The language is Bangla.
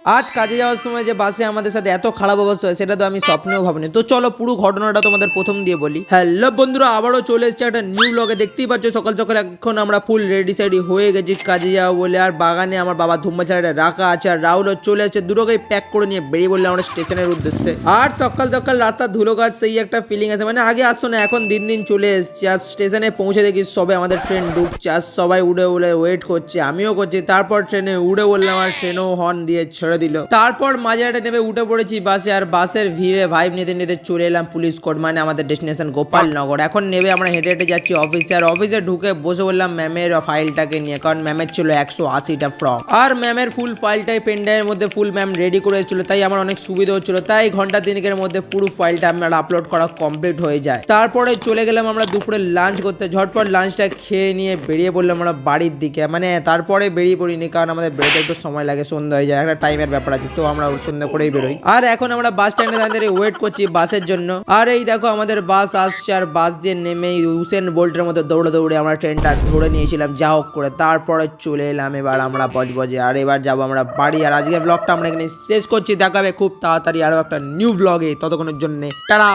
আজ কাজে যাওয়ার সময় যে বাসে আমাদের সাথে এত খারাপ অবস্থা হয় সেটা তো আমি স্বপ্নেও ভাবিনি। তো চলো পুরো ঘটনাটা তোমাদের প্রথম দিয়ে বলি। হ্যালো বন্ধুরা, আবারও চলে এসেছে একটা নিউ ব্লগে। দেখতেই পাচ্ছ সকাল সকাল এখন আমরা ফুল রেডি সাইডি হয়ে গেছি কাজে যাওয়া বলে। আর বাগানে আমার বাবা ধুম্মা ছাড়াটা রাখা আছে, আর রাহুলও চলে এসেছে। দুটোকেই প্যাক করে নিয়ে বেরিয়ে বললে আমরা স্টেশনের উদ্দেশ্যে। আর সকাল সকাল রাস্তা ধুলো গাছ সেই একটা ফিলিং আছে, মানে আগে আসতো না, এখন দিন দিন চলে এসছে। আর স্টেশনে পৌঁছে দেখি সবে আমাদের ট্রেন ঢুকছে, আর সবাই উড়ে উড়ে ওয়েট করছে, আমিও করছি। তারপর ট্রেনে উড়ে বললাম, আর ট্রেনও হর্ন দিয়ে ছেড়ে দিল। তারপর মাঝরাতে নেমে উঠে পড়েছি বাসে, আর বাসের ভিড়ে ভাইব নিতে নিতে চলে এলাম পুলিশ কোর্ট, মানে আমাদের ডেস্টিনেশন গোপালনগর। এখন নেবে আমরা হেঁটে হেঁটে যাচ্ছি অফিসে। আর অফিসে ঢুকে বসে বললাম ম্যামের ফাইলটাকে নিয়ে, কারণ ম্যামের ছিল 180টা ফর্ম। আর ম্যামের ফুল ফাইলটাই পেনড্রাইভের মধ্যে ফুল ম্যাম রেডি করে এসেছিল, তাই আমার অনেক সুবিধা হচ্ছিল। তাই ঘন্টা তিনেকের মধ্যে পুরো ফাইলটা আমার আপলোড করা কমপ্লিট হয়ে যায়। তারপরে চলে গেলাম আমরা দুপুরে লাঞ্চ করতে। ঝটপট লাঞ্চটা খেয়ে নিয়ে বেরিয়ে পড়লাম আমরা বাড়ির দিকে। মানে তারপরে বেরিয়ে পড়িনি, কারণ আমাদের বেরোতে একটু সময় লাগে, সন্ধ্যা হয়ে যায়, একটা টাইমের ব্যাপার আছে, তো আমরা সন্ধ্যা করেই বেরোই। আর এখন আমরা বাস স্ট্যান্ডে দাঁড়িয়ে ওয়েট করছি বাসের জন্য। আর এই দেখো আমাদের বাস আসছে, আর বাস দিয়ে নেমে ইউসেন বোল্টের মতো দৌড়ে দৌড়ে আমরা ট্রেনটা ধরে নিয়েছিলাম যা হোক করে। তারপরে চলে এলাম এবার আমরা বজবজে। আর এবার যাবো আমরা বাড়ি। আর আজকের ব্লগটা আমরা এখানে শেষ করছি। দেখাবে খুব তাড়াতাড়ি আরো একটা নিউ ব্লগে, ততক্ষণের জন্য টাটা।